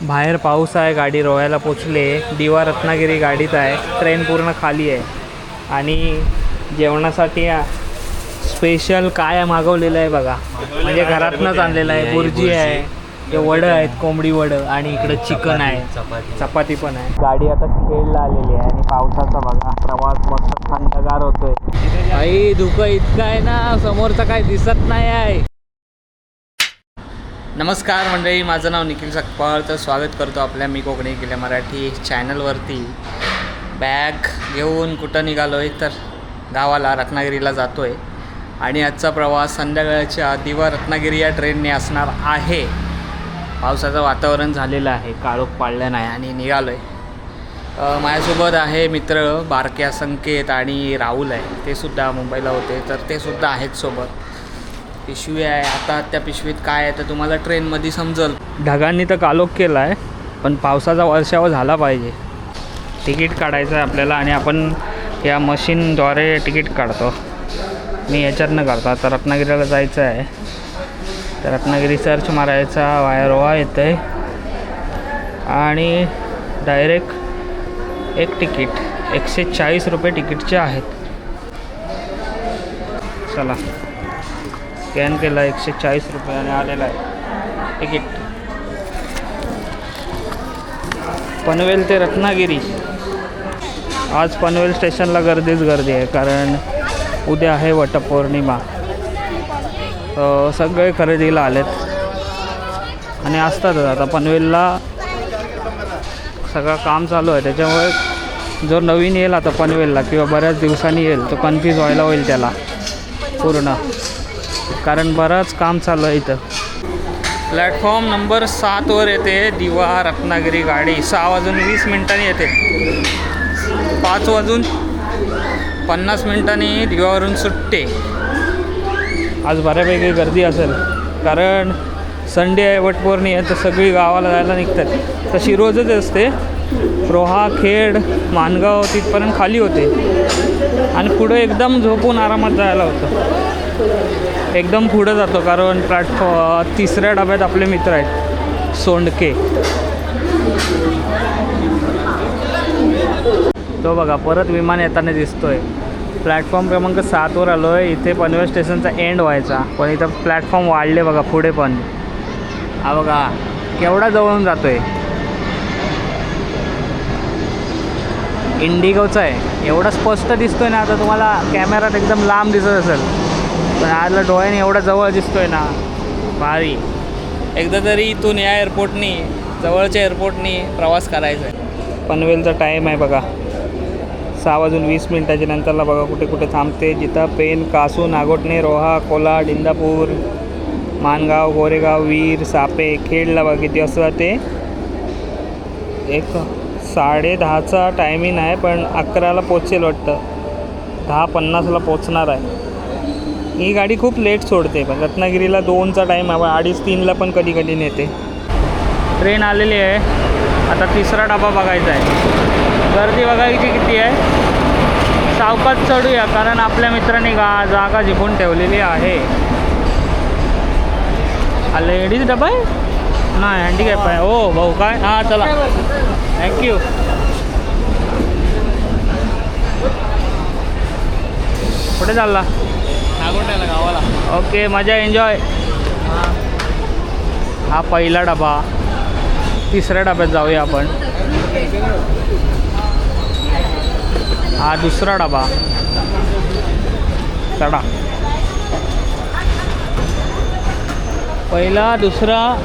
बाहेर पाऊस आहे, गाडी रोह्याला पोचले. दिवा रत्नागिरी गाडीत आहे. ट्रेन पूर्ण खाली आहे आणि जेवणासाठी स्पेशल काय मागवलेलं आहे बघा. म्हणजे घरातनंच आणलेलं आहे. बुर्जी आहे, ते वडं आहेत, कोंबडी वडं, आणि इकडं चिकन आहे, चपाती पण आहे. गाडी आता खेळला आलेली आहे आणि पावसाचा बघा प्रवास मस्त थंडगार होतोय. आई धुकं इतकं आहे ना, समोरचं काय दिसत नाही आहे. नमस्कार मंडळी, माझं नाव निखिल सकपाळ. तर स्वागत करतो आपल्या मी कोकणी गेल्या मराठी चॅनलवरती. बॅग घेऊन कुठं निघालो आहे तर गावाला रत्नागिरीला जातो आहे. आणि आजचा प्रवास संध्याकाळच्या दिवा रत्नागिरी या ट्रेनने असणार आहे. पावसाचं वातावरण झालेलं आहे, काळोख पाडलं नाही आणि निघालो आहे. माझ्यासोबत आहे मित्र बारक्या संकेत आणि राहुल आहे, ते सुद्धा मुंबईला होते तर ते सुद्धा आहेत सोबत. पिशवी आहे, आता त्या पिशवीत काय आहे तर तुम्हाला ट्रेनमध्ये समजल. ढगांनी तर कालोख केला आहे, पण पावसाचा वर्षाव झाला पाहिजे. तिकीट काढायचं आहे आपल्याला आणि आपण या मशीनद्वारे तिकीट काढतो. मी याच्यातनं काढतो. आता रत्नागिरीला जायचं आहे तर रत्नागिरी सर्च मारायचा, वाया रोहा येतं आहे आणि डायरेक्ट एक तिकीट 140 रुपये तिकीटचे आहेत. चला, स्कॅन केला, 140 रुपये आणि आलेला आहे तिकीट. पनवेल ते रत्नागिरी. आज पनवेल स्टेशनला गर्दीच गर्दी आहे, कारण उद्या आहे वटपौर्णिमा. सगळे खरेदीला आलेत आणि असतातच. आता पनवेलला सगळं काम चालू आहे, त्याच्यामुळे जो नवीन येईल आता पनवेलला किंवा बऱ्याच दिवसांनी येईल तो कन्फ्यूज व्हायला होईल त्याला पूर्ण, कारण बरंच काम चालू आहे इथं. प्लॅटफॉर्म नंबर 7वर येते दिवा रत्नागिरी गाडी. 6:20 येते. 5:50 दिवावरून सुटते. आज बऱ्यापैकी गर्दी असेल, कारण संडे आहे, वटपौर्णिमा आहे, तर सगळी गावाला जायला निघतात. तशी रोजच असते. रोहा, खेड, माणगाव तिथपर्यंत खाली होते आणि पुढं एकदम झोपून आरामात जायला होतं. एकदम पुढं जातो, कारण प्लॅटफॉर्म 3ऱ्या डब्यात आपले मित्र आहेत सोंडके. तो बघा परत विमान येताना दिसतोय. प्लॅटफॉर्म क्रमांक 7वर आलो आहे. इथे पनवेल स्टेशनचा एंड व्हायचा, पण इथं प्लॅटफॉर्म वाढले बघा पुढे पण. हा बघा केवढा जवळून जातो आहे. इंडिगोचा आहे, एवढा स्पष्ट दिसतोय ना. आता तुम्हाला कॅमेरात एकदम लांब दिसत असेल, पण आजला डोळ्याने एवढा जवळ दिसतोय ना, भारी. एकदा तरी इथून या एअरपोर्टनी, जवळच्या एअरपोर्टनी प्रवास करायचा आहे. पनवेलचा टाईम आहे बघा 6:20 नंतरला बघा कुठे कुठे थांबते. जिथं पेन, कासू, नागोठणे, रोहा, कोलाड, इंदापूर, माणगाव, गोरेगाव, वीर, सापे, खेडला बघा किती वाजता जाते. 10:30चा टायमिंग आहे, पण 11ला पोचेल वाटतं. 10:50ला पोचणार आहे. ही गाडी खूप लेट सोडते, पण रत्नागिरीला 2चा टाईम आहे, 2:30-3ला पण कधी कधी नेते. ट्रेन आलेली आहे. आता 3रा डबा बघायचा आहे. गर्दी बघायची किती आहे. सावकाश चढूया, कारण आपल्या मित्रांनी जागा जिंकून ठेवलेली आहे. हा लेडीज डबा आहे नाही, हँडिकॅप आहे. हो भाऊ काय, हां चला, थँक्यू. कुठे चालला? नागोठण्याला, गावाला. ओके, मजा, एन्जॉय. हा पहिला डबा. 3ऱ्या डब्यात जाऊया आपण. हा 2रा डबा. चढा. पहिला, 2रा.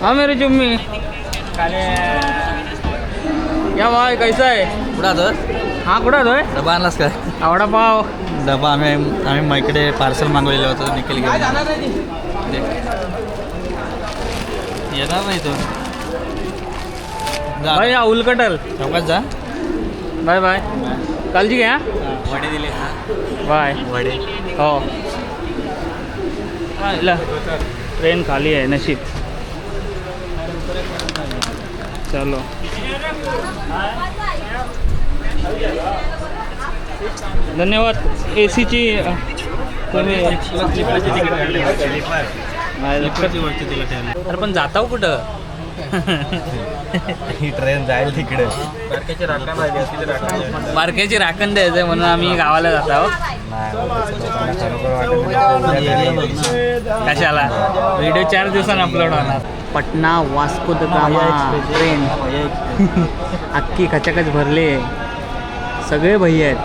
हाँ मेरी जुम्मी क्या भाई, कैसा आहे? कुठं तो? हां कुठं आहे? डबा आणलास काय? आवडा पाव. डबा आम्ही इकडे पार्सल मागवलेलं होतं, निखिल घेऊन येणार नाही तो. भाई हा उलकटल. चौकात जा. Bye bye. काळजी घ्या. वडे दिले. बाय. वडे. हो. ट्रेन खाली आहे नशीब. चलो. धन्यवाद. AC ची अरे पण जाताव कुठं? ही ट्रेन जाईल तिकडे. बारक्याची राखण द्यायचंय म्हणून आम्ही गावाला जात आहोत. कशाला? व्हिडिओ 4 दिवसांनी अपलोड होणार. Patna Vasco the gamma train अख्खी खचाखच भरले. सगळे भैया आहेत.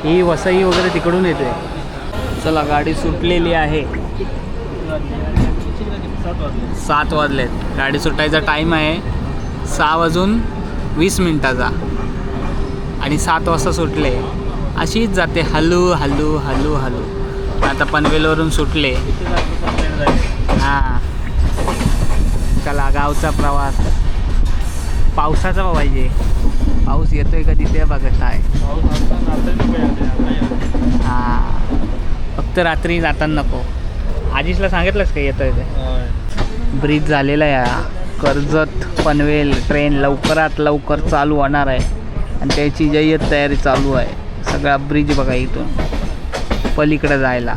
ही वसई वगैरे तिकडून येते. चला गाडी सुटलेली आहे. 7 वाजलेत. गाडी सुटायचा टाईम आहे 6:20 आणि 7 वाजता सुटले. अशीच जाते हलू हलू हलू हलू. आता पनवेलवरून सुटले. हां चला गावचा प्रवास. पावसाचा पाहिजे. पाऊस येतोय कधी ते बघत आहे. हां फक्त रात्री जाताना नको. आजीशला सांगितलंच का येतोय ते? ब्रिज झालेला आहे. कर्जत पनवेल ट्रेन लवकरात लवकर चालू होणार आहे आणि त्याची जय्यत तयारी चालू आहे. सगळा ब्रिज बघा इथून पलीकडे जायला.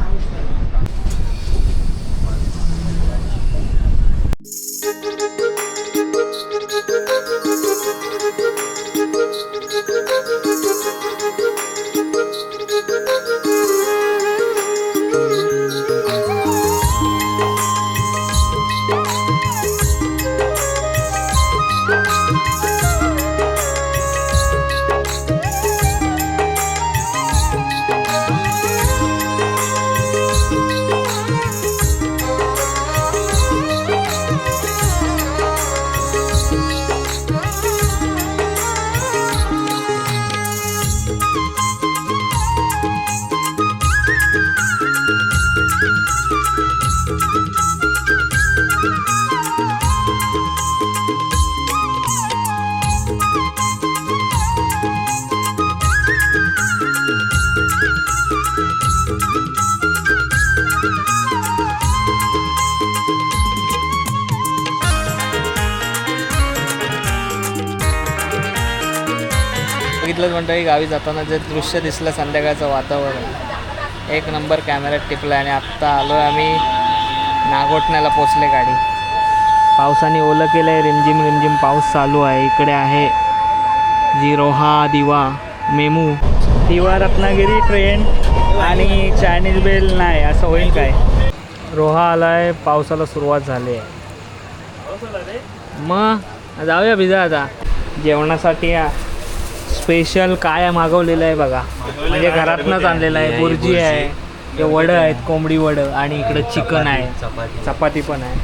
बघितलंच मंडळी गावी जाताना जे दृश्य दिसलं संध्याकाळचं वातावरण एक नंबर कॅमेऱ्यात टिपलं. आणि आत्ता आलो आहे आम्ही नागोठण्याला पोचले. गाडी पावसाने ओलं केलं आहे. रिमझिम रिमझिम पाऊस चालू आहे. इकडे आहे जिरोहा दिवा मेमू दिवा रत्नागिरी ट्रेन आणि चायनीज बेल नाही असं होईल काय? रोहा आला आहे. पावसाला सुरुवात झाली आहे. मग जाऊया भिजा. आता जेवणासाठी स्पेशल काय मागवलेलं आहे बघा. म्हणजे घरातनंच आणलेलं आहे. बुर्जी आहे, हे वडं आहेत, कोंबडी वडं आणि इकडं चिकन आहे, चपाती पण आहे.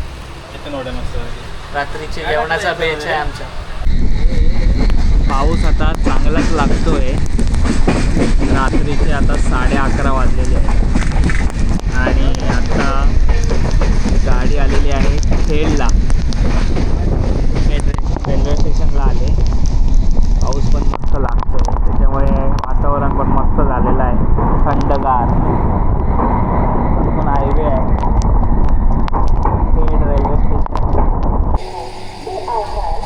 रात्रीचे जेवणाचा बेच आहे आमचा. पाऊस आता चांगलाच लागतोय. रात्रीचे आता 11:30 वाजलेले आहेत आणि आता गाडी आलेली आहे खेडला. रेल्वे स्टेशनला आले. पाऊस पण मस्त लागतो आहे त्याच्यामुळे वातावरण पण मस्त झालेलं आहे. थंडगार पण हायवे आहे. Khed railway station.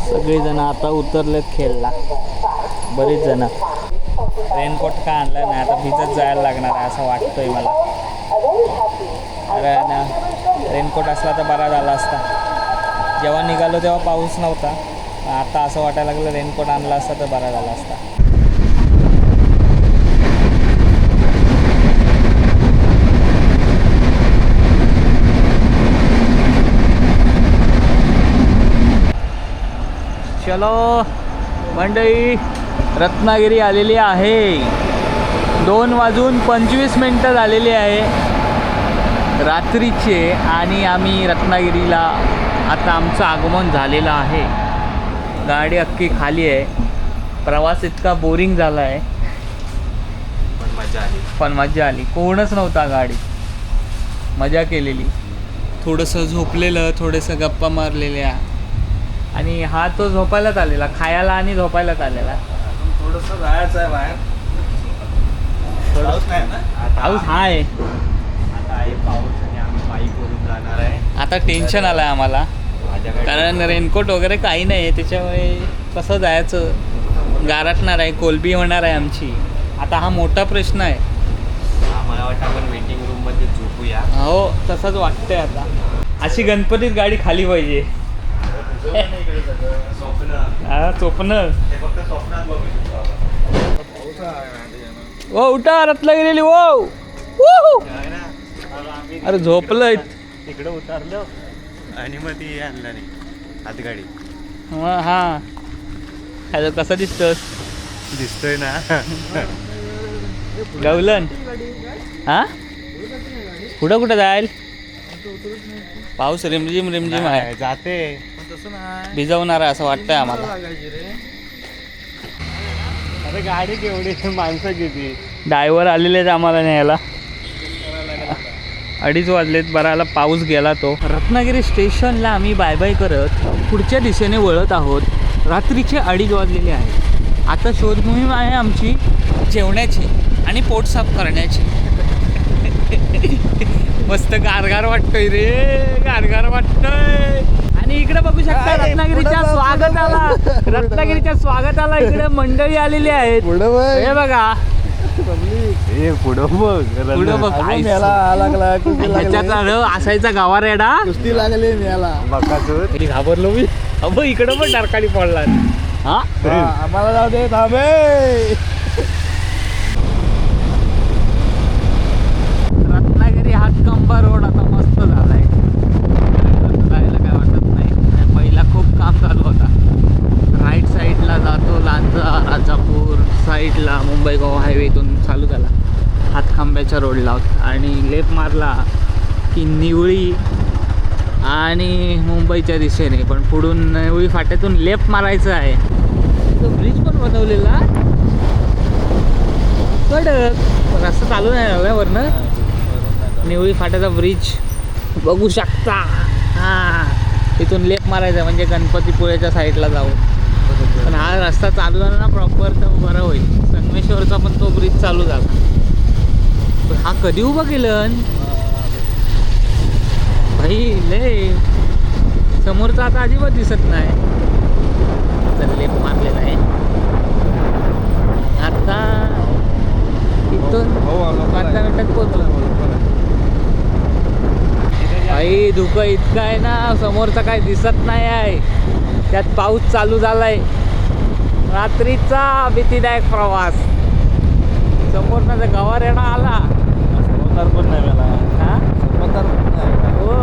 सगळेजण आता उतरलेत खेडला. बरेच जण. रेनकोट का आणला नाही. आता भिजत जायला लागणार आहे असं वाटतंय मला. कारण रेनकोट असला तर बरा झाला असता. जेव्हा निघालो तेव्हा पाऊस नव्हता. आता असं वाटायला लागलं रेनकोट आणला असता तर बरा झाला असता. चलो मंडळी रत्नागिरी आलेली आहे. 2:25 झालेली आहे रात्रीचे आणि आम्ही रत्नागिरीला आता आमचं आगमन झालेलं आहे. गाडी अख्खी खाली आहे. प्रवास इतका बोरिंग झाला आहे पण मजा आली. कोणच नव्हता गाडीत. मजा केलेली. थोडंसं झोपलेलं, थोडंसं गप्पा मारलेल्या. आणि हा तो झोपायलाच आलेला, खायला आणि झोपायलाच आलेला. थोडंसं जायचं आहे बाहेर. पाऊस नाही ना? पाऊस आहे. आता आहे पाऊस आणि आम्ही बाईकवरून जाणार आहे. आता टेन्शन आलं आहे आम्हाला कारण रेनकोट वगैरे काही नाही आहे. त्याच्यामुळे कसं जायचं? गारटणार आहे, कोलबी होणार आहे आमची. आता हा मोठा प्रश्न आहे. मला वाटतं आपण वेटिंग रूममध्ये तसाच वाटतंय आता. अशी गणपतीत गाडी खाली पाहिजे. हा स्वप्न. ओ उठा रत्नागिरी ओ. अरे झोपलंय तिकडे उतरलो आणि मग ती आणला नाही हातगाडी. हा हॅलो कसं दिसतोस? दिसतोय ना. गवलन हा कुठं कुठं जाईल? पाऊस रिमझिम रिमझिम आहे. जाते भिजवणार आहे असं वाटतंय आम्हाला. अरे गाडी केवढी माणसं किती. ड्रायव्हर आलेले आहेत आम्हाला न्यायला. 2:30 वाजलेत. बराला पाऊस गेला तो. रत्नागिरी स्टेशनला आम्ही बाय बाय करत पुढच्या दिशेने वळत आहोत. रात्रीचे 2:30 वाजलेले आहेत. आता शोध मोहीम आहे आमची जेवण्याची आणि पोट साफ करण्याची. मस्त गारगार वाटतोय रे, गारगार वाटतोय. आणि इकडे बघू शकता रत्नागिरीच्या स्वागताला, रत्नागिरीच्या स्वागताला इकडे मंडळी आलेली आहेत. हे बघा पुढं बघ ह्याच्यात असायचा गावा रेडा कुस्ती लागले मेला बकासूर. घाबरलो मी. अबो इकडं पण डारकाळी पडला. हा आम्हाला जाऊ दे थांबे. रत्नागिरी हातकंबा रोड आता मस्त झालाय. जायला काय वाटत नाही. पहिला खूप काम चालू होता. राईट साईडला जातो लांजा राजापूर साईडला मुंबई गोवा हायवे इथून चालू झाला हातखांब्याच्या रोडला. आणि लेफ्ट मारला की निवळी आणि मुंबईच्या दिशेने. पण पुढून निवळी फाट्यातून लेफ्ट मारायचं आहे. तो ब्रिज पण बनवलेला कडक रस्ता चालू नाही झाला वरनं. निवळी फाट्याचा ब्रिज बघू शकता. हां इथून लेफ्ट मारायचं म्हणजे गणपतीपुळेच्या साईडला जाऊ. पण हा रस्ता चालू झाला ना प्रॉपर तर बरं होईल. संगमेश्वरचा पण तो ब्रिज चालू झाला. पण हा कधी उभा केलं भाई लय. समोरचा आता अजिबात दिसत नाही. तर लेफ्ट मारलेला आहे आता. इथून 5 मिनिटात पोहोचलो. आई धुकं इतकं आहे ना समोरचा काय दिसत नाही आहे. त्यात पाऊस चालू झालाय. रात्रीचा भीतीदायक प्रवास. समोरनं जर गवारेडा आला पण नाही मला. हा हो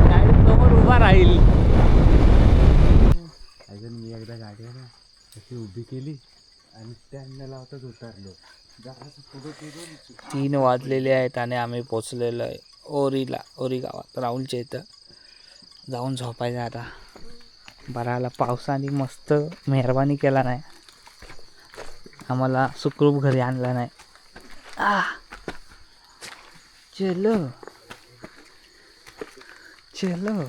गाडी समोर उभा राहील. अजून मी एकदा गाडी आहे ना अशी उभी केली आणि स्टँडला लावताच उतरलो. 3 वाजलेले आहेत आणि आम्ही पोचलेलो आहे ओरी गावात राहुलच्या इथं. जाऊन झोपायचं आता. बराला पावसाने मस्त मेहरबानी केला नाही. आम्हाला सुखरूप घरी आणला नाही. चलो चलो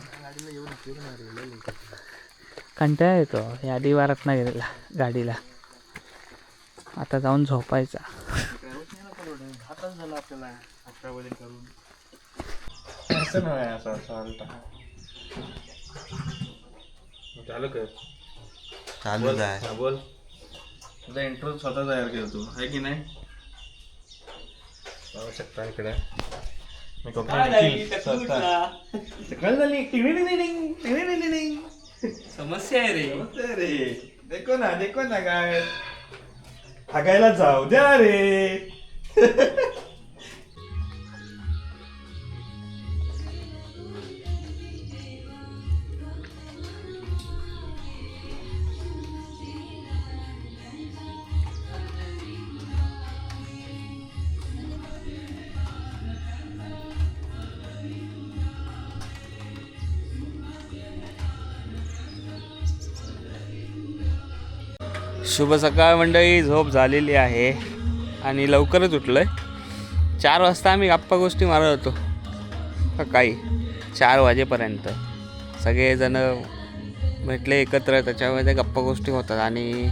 कंटाळा येतो या दिवा रत्नागिरीला गाडीला. आता जाऊन झोपायचा. चालू कर. चालूच आहे. बोल. तुझा इंट्रो स्वतः तयार केला तू आहे की नाही? पाहू शकता इकडे मी समस्या आहे रे. देखो ना काय हागायला जाऊ द्या रे. शुभ सकाळ मंडळी. झोप झालेली आहे आणि लवकरच उठलो आहे. 4 वाजता आम्ही गप्पा गोष्टी मारत होतो सकाळी 4 वाजेपर्यंत. सगळेजण भेटले एकत्र त्याच्यामध्ये गप्पा गोष्टी होतात. आणि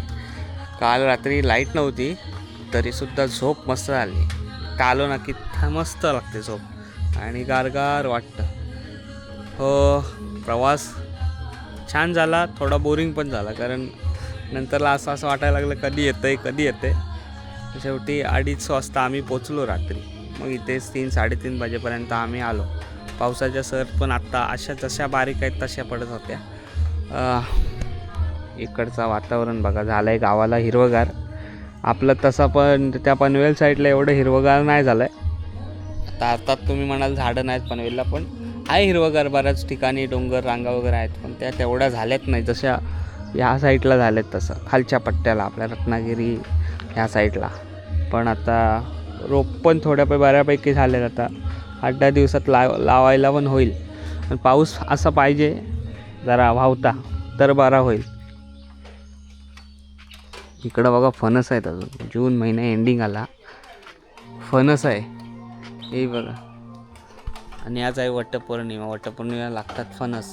काल रात्री लाईट नव्हती तरीसुद्धा झोप मस्त झाली. आलो ना की मस्त लागते झोप आणि गारगार वाटतं. हो प्रवास छान झाला. थोडा बोरिंग पण झाला कारण नंतरला असं वाटायला लागलं कधी येतं. शेवटी 2:30 वाजता आम्ही पोचलो रात्री. मग इथेच 3-3:30 वाजेपर्यंत आम्ही आलो. पावसाच्या सर पण आत्ता अशा जशा बारीक आहेत तशा पडत होत्या. इकडचं वातावरण बघा झालं आहे गावाला हिरवगार. आपलं तसं पण त्या पनवेल साईडला एवढं हिरवगार नाही झालं आहे. आता तुम्ही म्हणाल झाडं नाहीत पनवेलला, पण आहे हिरवगार बऱ्याच ठिकाणी, डोंगर रांगा वगैरे आहेत, पण त्या तेवढ्या झाल्यात नाही जशा ह्या साईडला झाल्यात तसं खालच्या पट्ट्याला आपल्या रत्नागिरी ह्या साईडला. पण आता रोप पण थोड्या बऱ्यापैकी झालेत. आता 8-10 दिवसात लावायला पण होईल. पण पाऊस असा पाहिजे जरा वाहता तर बरा होईल. इकडं बघा फणस आहेत अजून, जून महिना एंडिंग आला, फणस आहे हे बघा. आणि आज आहे वटपौर्णिमा लागतात फणस,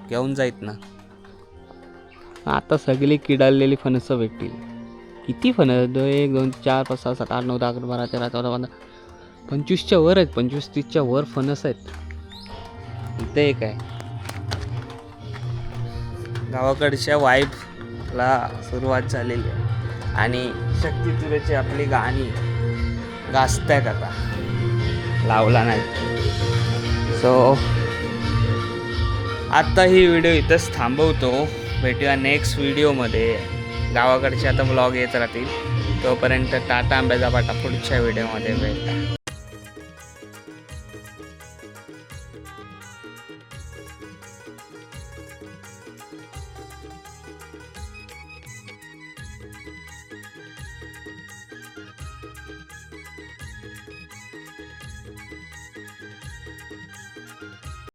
घेऊन जाईत ना. आता सगळी किडाळलेली फणसं भेटतील. किती फणस? 1 2 4 5 6 7 8 9 10 11 12 13 14 15 25च्या वर आहेत, 25-30च्या वर फणस आहेत. इथे एक आहे. गावाकडच्या वाईबला सुरुवात झालेली आहे आणि शक्तितुरेची आपली गाणी गाजतायत आता, लावला नाही. सो आत्ता ही व्हिडिओ इथंच थांबवतो. भेटूया नेक्स्ट व्हिडिओमध्ये. गावाकडचे आता ब्लॉग येत राहतील. तोपर्यंत टाटा आंब्याचा पाटा पुढच्या व्हिडिओमध्ये भेटा.